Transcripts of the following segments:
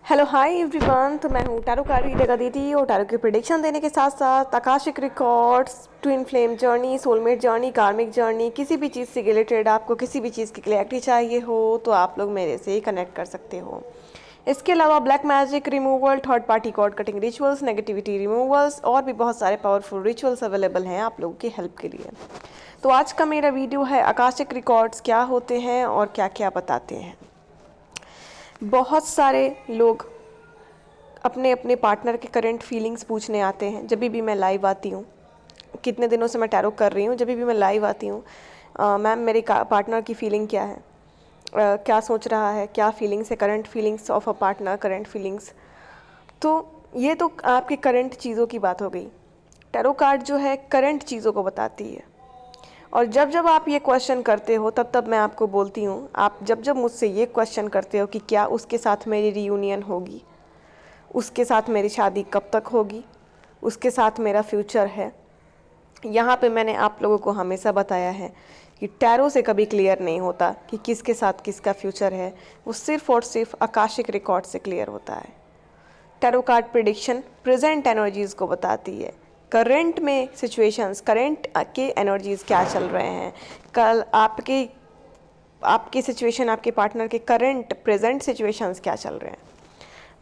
Hello hi everyone. तो मैं हूँ टैरो कार्ड रीडर अदिति और टैरो की प्रेडिक्शन देने के साथ साथ Akashic records, twin flame journey, soulmate journey, कार्मिक जर्नी, किसी भी चीज़ से रिलेटेड आपको किसी भी चीज़ की क्लैरिटी चाहिए हो तो आप लोग मेरे से कनेक्ट कर सकते हो। इसके अलावा black magic removal, third party cord cutting rituals, negativity removals और भी बहुत सारे पावरफुल रिचुअल्स अवेलेबल हैं आप लोगों की हेल्प के लिए। तो आज का मेरा वीडियो है आकाशिक रिकॉर्ड्स क्या होते हैं और क्या क्या बताते हैं। बहुत सारे लोग अपने अपने पार्टनर के करंट फीलिंग्स पूछने आते हैं जब भी मैं लाइव आती हूँ। कितने दिनों से मैं टैरो कर रही हूँ, जब भी मैं लाइव आती हूँ, मैम मेरे पार्टनर की फीलिंग क्या है, क्या सोच रहा है, क्या फीलिंग्स है, current feelings of a partner, current feelings. तो ये तो आपकी करंट चीज़ों की बात हो गई। टैरो कार्ड जो है करंट चीज़ों को बताती है। और जब जब आप ये क्वेश्चन करते हो तब तब मैं आपको बोलती हूँ, आप जब जब मुझसे ये क्वेश्चन करते हो कि क्या उसके साथ मेरी रीयूनियन होगी, उसके साथ मेरी शादी कब तक होगी, उसके साथ मेरा फ्यूचर है, यहाँ पे मैंने आप लोगों को हमेशा बताया है कि टैरो से कभी क्लियर नहीं होता कि किसके साथ किसका फ्यूचर है। वो सिर्फ और सिर्फ आकाशिक रिकॉर्ड से क्लियर होता है। Tarot card prediction present energies को बताती है, करंट में सिचुएशंस, करंट के एनर्जीज़ क्या चल रहे हैं, कल आपकी सिचुएशन, आपके पार्टनर के करंट प्रेजेंट सिचुएशंस क्या चल रहे हैं।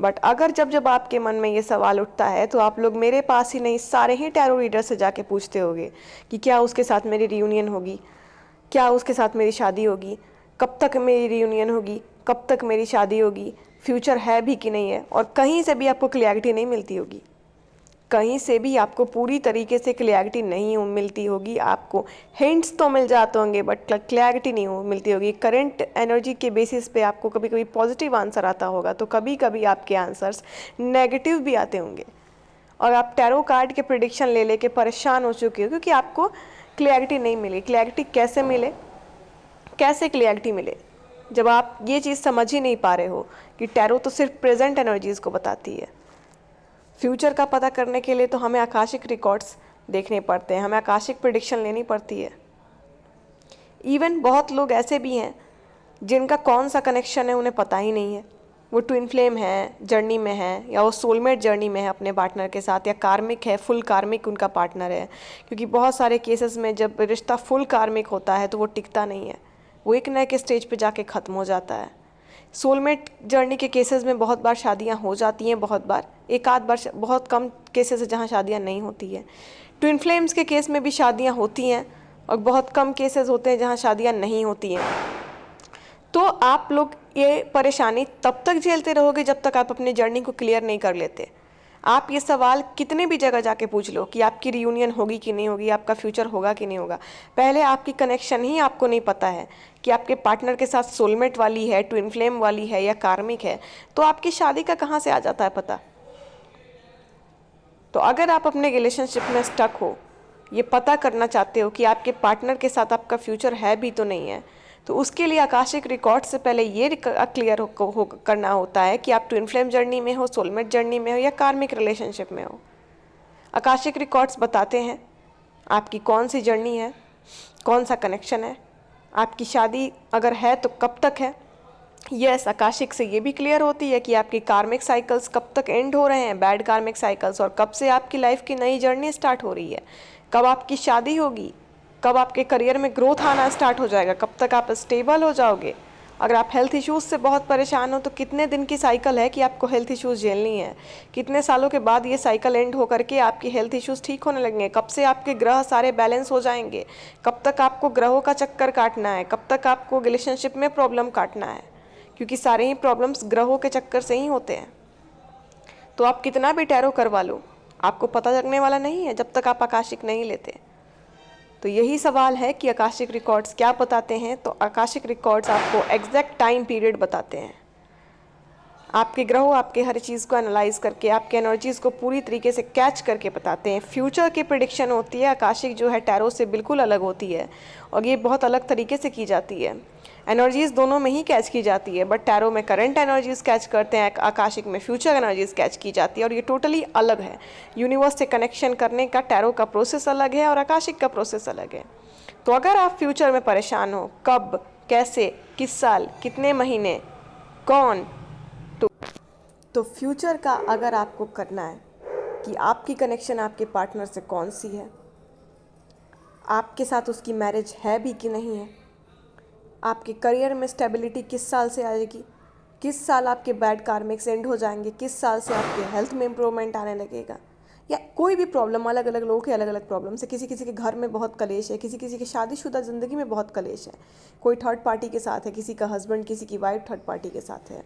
बट अगर जब जब आपके मन में ये सवाल उठता है तो आप लोग मेरे पास ही नहीं, सारे ही टैरो रीडर से जाके पूछते होगे कि क्या उसके साथ मेरी रियूनियन होगी, क्या उसके साथ मेरी शादी होगी, कब तक मेरी रियूनियन होगी, कब तक मेरी शादी होगी, फ्यूचर है भी कि नहीं है। और कहीं से भी आपको क्लैरिटी नहीं मिलती होगी, कहीं से भी आपको पूरी तरीके से क्लैरिटी नहीं मिलती होगी। आपको हिंट्स तो मिल जाते होंगे बट क्लैरिटी नहीं मिलती होगी। करंट एनर्जी के बेसिस पे आपको कभी कभी पॉजिटिव आंसर आता होगा तो कभी कभी आपके आंसर्स नेगेटिव भी आते होंगे और आप टैरो कार्ड के प्रिडिक्शन ले लेके परेशान हो चुके हो क्योंकि आपको क्लैरिटी नहीं मिली। क्लैरिटी कैसे मिले, कैसे क्लैरिटी मिले जब आप ये चीज़ समझ ही नहीं पा रहे हो कि टैरो तो सिर्फ प्रेजेंट एनर्जीज़ को बताती है। फ्यूचर का पता करने के लिए तो हमें आकाशिक रिकॉर्ड्स देखने पड़ते हैं, हमें आकाशिक प्रिडिक्शन लेनी पड़ती है। इवन बहुत लोग ऐसे भी हैं जिनका कौन सा कनेक्शन है उन्हें पता ही नहीं है। वो ट्विन फ्लेम है, जर्नी में है, या वो सोलमेट जर्नी में है अपने पार्टनर के साथ, या कार्मिक है, फुल कार्मिक उनका पार्टनर है। क्योंकि बहुत सारे केसेस में जब रिश्ता फुल कार्मिक होता है तो वो टिकता नहीं है, वो एक न एक स्टेज पे जाके ख़त्म हो जाता है। सोलमेट जर्नी के केसेस में बहुत बार शादियां हो जाती हैं, बहुत बार, एक आध बार, बहुत कम केसेस है जहां शादियां नहीं होती है। ट्विन फ्लेम्स के केस में भी शादियां होती हैं और बहुत कम केसेस होते हैं जहां शादियां नहीं होती हैं। तो आप लोग ये परेशानी तब तक झेलते रहोगे जब तक आप अपनी जर्नी को क्लियर नहीं कर लेते। आप ये सवाल कितने भी जगह जाके पूछ लो कि आपकी रियूनियन होगी कि नहीं होगी, आपका फ्यूचर होगा कि नहीं होगा, पहले आपकी कनेक्शन ही आपको नहीं पता है कि आपके पार्टनर के साथ सोलमेट वाली है, ट्विन फ्लेम वाली है या कार्मिक है, तो आपकी शादी का कहाँ से आ जाता है पता। तो अगर आप अपने रिलेशनशिप में स्टक हो, ये पता करना चाहते हो कि आपके पार्टनर के साथ आपका फ्यूचर है भी तो नहीं है, तो उसके लिए आकाशिक रिकॉर्ड से पहले ये क्लियर करना होता है कि आप ट्विन फ्लेम जर्नी में हो, सोलमेट जर्नी में हो या कार्मिक रिलेशनशिप में हो। आकाशिक रिकॉर्ड्स बताते हैं आपकी कौन सी जर्नी है, कौन सा कनेक्शन है, आपकी शादी अगर है तो कब तक है। यस, आकाशिक से ये भी क्लियर होती है कि आपकी कार्मिक साइकिल्स कब तक एंड हो रहे हैं, बैड कार्मिक साइकिल्स, और कब से आपकी लाइफ की नई जर्नी स्टार्ट हो रही है, कब आपकी शादी होगी, कब आपके करियर में ग्रोथ आना स्टार्ट हो जाएगा, कब तक आप स्टेबल हो जाओगे। अगर आप हेल्थ इश्यूज़ से बहुत परेशान हो तो कितने दिन की साइकिल है कि आपको हेल्थ इश्यूज़ झेलनी है, कितने सालों के बाद ये साइकिल एंड होकर के आपकी हेल्थ इश्यूज़ ठीक होने लगेंगे, कब से आपके ग्रह सारे बैलेंस हो जाएंगे, कब तक आपको ग्रहों का चक्कर काटना है, कब तक आपको रिलेशनशिप में प्रॉब्लम काटना है, क्योंकि सारे ही प्रॉब्लम्स ग्रहों के चक्कर से ही होते हैं। तो आप कितना भी टैरो करवा लो, आपको पता लगने वाला नहीं है जब तक आप आकाशिक नहीं लेते। तो यही सवाल है कि आकाशिक रिकॉर्ड्स क्या बताते हैं। तो आकाशिक रिकॉर्ड्स आपको एग्जैक्ट टाइम पीरियड बताते हैं, आपके ग्रहों, आपके हर चीज़ को एनालाइज करके, आपके एनर्जीज़ को पूरी तरीके से कैच करके बताते हैं। फ्यूचर की प्रिडिक्शन होती है, आकाशिक जो है टैरो से बिल्कुल अलग होती है और ये बहुत अलग तरीके से की जाती है। एनर्जीज़ दोनों में ही कैच की जाती है, बट टैरो में करंट एनर्जीज़ कैच करते हैं, आकाशिक में फ्यूचर एनर्जीज़ कैच की जाती है, और ये टोटली अलग है। यूनिवर्स से कनेक्शन करने का टैरो का प्रोसेस अलग है और आकाशिक का प्रोसेस अलग है। तो अगर आप फ्यूचर में परेशान हो, कब, कैसे, किस साल, कितने महीने, कौन, तो फ्यूचर का अगर आपको करना है कि आपकी कनेक्शन आपके पार्टनर से कौन सी है, आपके साथ उसकी मैरिज है भी कि नहीं है, आपके करियर में स्टेबिलिटी किस साल से आएगी, किस साल आपके बैड कार्मिक्स एंड हो जाएंगे, किस साल से आपके हेल्थ में इम्प्रूवमेंट आने लगेगा, या कोई भी प्रॉब्लम, अलग अलग लोगों के अलग अलग प्रॉब्लम्स है। किसी किसी के घर में बहुत कलेश है, किसी किसी की शादीशुदा ज़िंदगी में बहुत कलेश है, कोई थर्ड पार्टी के साथ है, किसी का हस्बैंड किसी की वाइफ थर्ड पार्टी के साथ है,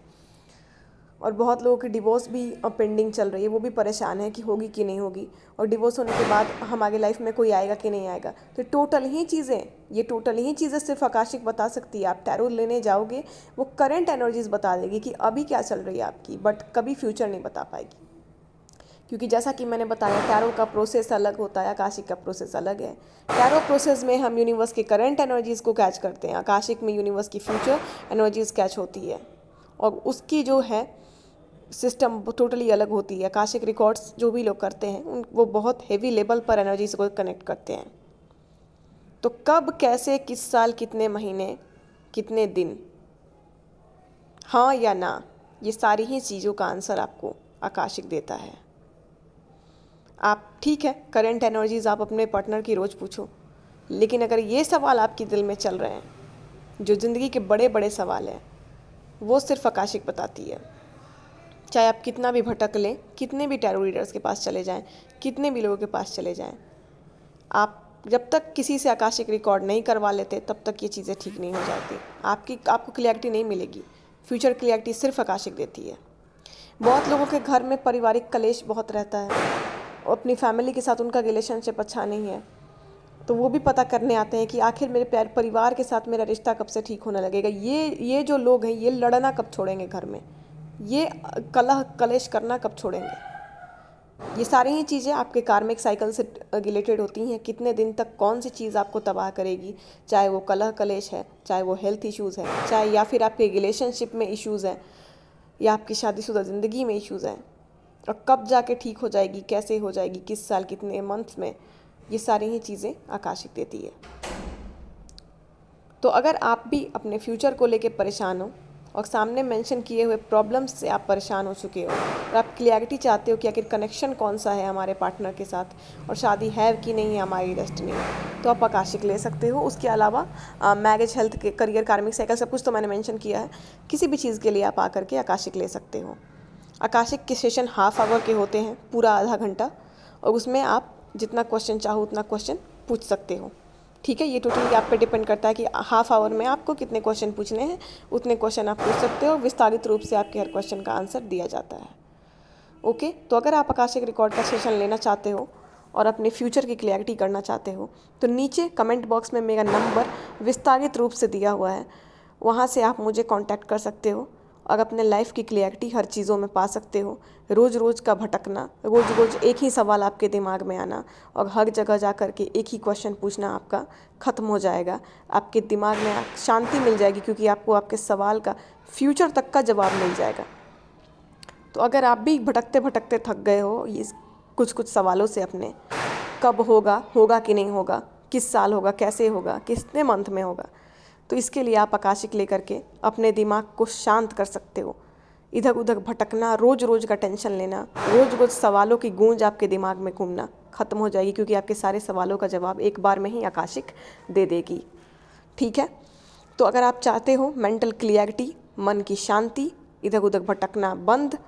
और बहुत लोगों की डिवोर्स भी पेंडिंग चल रही है, वो भी परेशान है कि होगी कि नहीं होगी, और डिवोर्स होने के बाद हम आगे लाइफ में कोई आएगा कि नहीं आएगा। तो टोटल ही चीज़ें सिर्फ आकाशिक बता सकती है। आप टैरो लेने जाओगे, वो करंट एनर्जीज बता देगी कि अभी क्या चल रही है आपकी, बट कभी फ्यूचर नहीं बता पाएगी, क्योंकि जैसा कि मैंने बताया टैरो का प्रोसेस अलग होता है, आकाशिक का प्रोसेस अलग है। टैरो प्रोसेस में हम यूनिवर्स के करंट एनर्जीज़ को कैच करते हैं, आकाशिक में यूनिवर्स की फ्यूचर एनर्जीज़ कैच होती है, और उसकी जो है सिस्टम टोटली अलग होती है। आकाशिक रिकॉर्ड्स जो भी लोग करते हैं वो बहुत हेवी लेवल पर एनर्जीज को कनेक्ट करते हैं। तो कब, कैसे, किस साल, कितने महीने, कितने दिन, हाँ या ना, ये सारी ही चीज़ों का आंसर आपको आकाशिक देता है। आप ठीक है, करंट एनर्जीज आप अपने पार्टनर की रोज़ पूछो, लेकिन अगर ये सवाल आपके दिल में चल रहे हैं, जो ज़िंदगी के बड़े बड़े सवाल हैं, वो सिर्फ आकाशिक बताती है। चाहे आप कितना भी भटक लें, कितने भी टैरो रीडर्स के पास चले जाएं, कितने भी लोगों के पास चले जाएं, आप जब तक किसी से आकाशिक रिकॉर्ड नहीं करवा लेते तब तक ये चीज़ें ठीक नहीं हो जाती। आपको क्लैरिटी नहीं मिलेगी। फ्यूचर क्लैरिटी सिर्फ आकाशिक देती है। बहुत लोगों के घर में पारिवारिक कलेश बहुत रहता है, और अपनी फैमिली के साथ उनका रिलेशनशिप अच्छा नहीं है, तो वो भी पता करने आते हैं कि आखिर मेरे परिवार के साथ मेरा रिश्ता कब से ठीक होने लगेगा। ये जो लोग हैं, ये लड़ना कब छोड़ेंगे घर में, ये कलह कलेश करना कब छोड़ेंगे। ये सारी ही चीज़ें आपके कार्मिक साइकिल से रिलेटेड होती हैं। कितने दिन तक कौन सी चीज़ आपको तबाह करेगी, चाहे वो कलह कलेश है, चाहे वो हेल्थ इश्यूज़ है, चाहे या फिर आपके रिलेशनशिप में इश्यूज़ हैं, या आपकी शादीशुदा ज़िंदगी में इश्यूज़ हैं, और कब जाके ठीक हो जाएगी, कैसे हो जाएगी, किस साल, कितने मंथ में, ये सारी ही चीज़ें आकाशिक देती है। तो अगर आप भी अपने फ्यूचर को लेके परेशान हो, और सामने मेंशन किए हुए प्रॉब्लम्स से आप परेशान हो चुके हो, और आप क्लैरिटी चाहते हो कि आखिर कनेक्शन कौन सा है हमारे पार्टनर के साथ, और शादी है कि नहीं है हमारी डेस्टिनी, तो आप आकाशिक ले सकते हो। उसके अलावा मैरिज, हेल्थ, के करियर, कार्मिक साइकिल, सब कुछ तो मैंने मेंशन किया है। किसी भी चीज़ के लिए आप आकर के आकाशिक ले सकते हो। आकाशिक के सेशन हाफ आवर के होते हैं, पूरा आधा घंटा, और उसमें आप जितना क्वेश्चन चाहो उतना क्वेश्चन पूछ सकते हो। ठीक है, ये टोटली आप पे डिपेंड करता है कि हाफ आवर में आपको कितने क्वेश्चन पूछने हैं, उतने क्वेश्चन आप पूछ सकते हो। विस्तारित रूप से आपके हर क्वेश्चन का आंसर दिया जाता है। ओके, तो अगर आप आकाशिक रिकॉर्ड का सेशन लेना चाहते हो और अपने फ्यूचर की क्लैरिटी करना चाहते हो, तो नीचे कमेंट बॉक्स में मेरा नंबर विस्तारित रूप से दिया हुआ है, वहाँ से आप मुझे कांटेक्ट कर सकते हो और अपने लाइफ की क्लैरिटी हर चीज़ों में पा सकते हो। रोज़ रोज़ का भटकना, रोज़ रोज़ एक ही सवाल आपके दिमाग में आना और हर जगह जा कर के एक ही क्वेश्चन पूछना आपका ख़त्म हो जाएगा। आपके दिमाग में शांति मिल जाएगी, क्योंकि आपको आपके सवाल का फ्यूचर तक का जवाब मिल जाएगा। तो अगर आप भी भटकते भटकते थक गए हो ये कुछ सवालों से अपने, कब होगा, होगा कि नहीं होगा, किस साल होगा, कैसे होगा, कितने मंथ में होगा, तो इसके लिए आप आकाशिक लेकर के अपने दिमाग को शांत कर सकते हो। इधर उधर भटकना, रोज़ रोज़ का टेंशन लेना, रोज़ रोज़ सवालों की गूंज आपके दिमाग में घूमना ख़त्म हो जाएगी, क्योंकि आपके सारे सवालों का जवाब एक बार में ही आकाशिक दे देगी। ठीक है, तो अगर आप चाहते हो मेंटल क्लियरिटी, मन की शांति, इधर उधर भटकना बंद,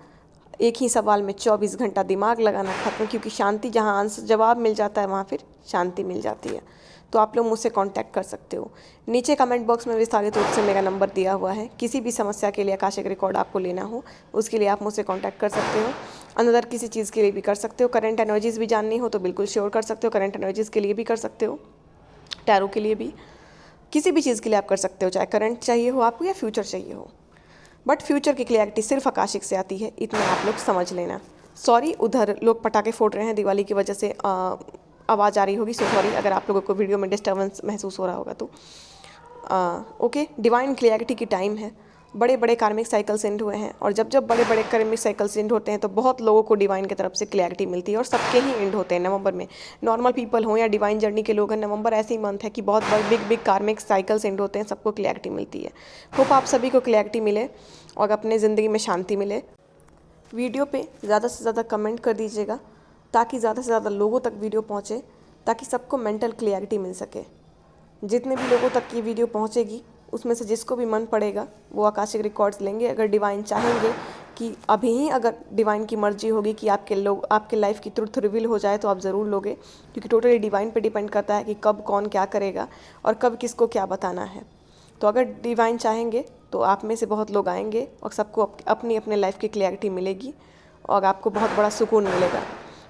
एक ही सवाल में 24 घंटा दिमाग लगाना खत्म, क्योंकि शांति जहाँ आंसर जवाब मिल जाता है वहाँ फिर शांति मिल जाती है। तो आप लोग मुझसे कांटेक्ट कर सकते हो। नीचे कमेंट बॉक्स में विस्तारित रूप से मेरा नंबर दिया हुआ है। किसी भी समस्या के लिए आकाशिक रिकॉर्ड आपको लेना हो, उसके लिए आप मुझसे कांटेक्ट कर सकते हो। अनदर किसी चीज़ के लिए भी कर सकते हो। करंट एनर्जीज़ भी जाननी हो तो बिल्कुल श्योर कर सकते हो, करंट एनर्जीज़ के लिए भी कर सकते हो, टैरो के लिए भी, किसी भी चीज़ के लिए आप कर सकते हो, चाहे करंट चाहिए हो आपको या फ्यूचर चाहिए हो। बट फ्यूचर की क्लैरिटी सिर्फ आकाशिक से आती है, इतना आप लोग समझ लेना। सॉरी, उधर लोग पटाखे फोड़ रहे हैं, दिवाली की वजह से आवाज़ आ रही होगी, सो सॉरी अगर आप लोगों को वीडियो में डिस्टर्बेंस महसूस हो रहा होगा तो। ओके, डिवाइन क्लैरिटी की टाइम है। बड़े बड़े कार्मिक साइकिल्स एंड हुए हैं, और जब जब बड़े बड़े कार्मिक साइकिल्स एंड होते हैं तो बहुत लोगों को डिवाइन की तरफ से क्लैरिटी मिलती है, और सबके ही एंड होते हैं नवंबर में। नॉर्मल पीपल हो या डिवाइन जर्नी के लोग हैं, नवंबर ऐसी मंथ है कि बहुत बड़े बिग बिग कार्मिक साइकिल्स एंड होते हैं, सबको क्लैरिटी मिलती है। होप आप सभी को क्लैरिटी मिले और अपने ज़िंदगी में शांति मिले। वीडियो पे ज़्यादा से ज़्यादा कमेंट कर दीजिएगा ताकि ज़्यादा से ज़्यादा लोगों तक वीडियो पहुँचे, ताकि सबको मेंटल क्लियरिटी मिल सके। जितने भी लोगों तक ये वीडियो पहुंचेगी उसमें से जिसको भी मन पड़ेगा वो आकाशिक रिकॉर्ड्स लेंगे। अगर डिवाइन चाहेंगे कि अभी ही, अगर डिवाइन की मर्जी होगी कि आपके लाइफ की ट्रुथ रिवील हो जाए तो आप ज़रूर लोगे, क्योंकि टोटली डिवाइन पे डिपेंड करता है कि कब कौन क्या करेगा और कब किसको क्या बताना है। तो अगर डिवाइन चाहेंगे तो आप में से बहुत लोग आएंगे और सबको अपनी अपने लाइफ की क्लैरिटी मिलेगी और आपको बहुत बड़ा सुकून मिलेगा।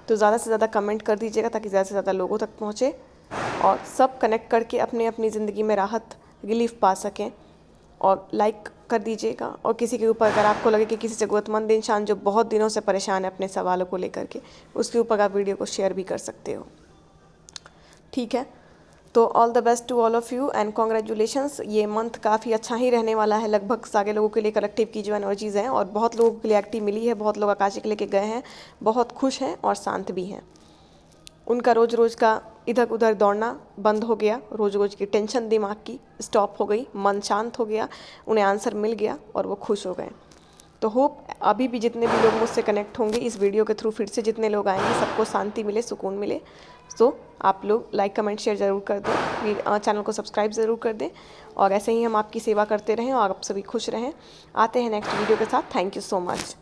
तो ज़्यादा से ज़्यादा कमेंट कर दीजिएगा ताकि ज़्यादा से ज़्यादा लोगों तक पहुँचे और सब कनेक्ट करके अपने अपनी ज़िंदगी में राहत, रिलीफ पा सकें। और लाइक कर दीजिएगा, और किसी के ऊपर अगर आपको लगे कि किसी ज़रूरतमंद इंसान जो बहुत दिनों से परेशान है अपने सवालों को लेकर के, उसके ऊपर आप वीडियो को शेयर भी कर सकते हो। ठीक है, तो all the best to all of you and congratulations. ये मंथ काफ़ी अच्छा ही रहने वाला है लगभग सारे लोगों के लिए। कलेक्टिव की जो एनर्जीज़ हैं और बहुत लोगों को क्लैरिटी मिली है, बहुत लोग आकाशिक लेके गए हैं, बहुत खुश हैं और शांत भी हैं। उनका रोज़ रोज़ का इधर उधर दौड़ना बंद हो गया, रोज़ रोज़ की टेंशन दिमाग की स्टॉप हो गई, मन शांत हो गया, उन्हें आंसर मिल गया और वो खुश हो गए। तो होप अभी भी जितने भी लोग मुझसे कनेक्ट होंगे इस वीडियो के थ्रू, फिर से जितने लोग आएंगे सबको शांति मिले, सुकून मिले। सो आप लोग लाइक कमेंट शेयर ज़रूर कर दें, चैनल को सब्सक्राइब ज़रूर कर दें और ऐसे ही हम आपकी सेवा करते रहें और आप सभी खुश रहें। आते हैं नेक्स्ट वीडियो के साथ। Thank you so much.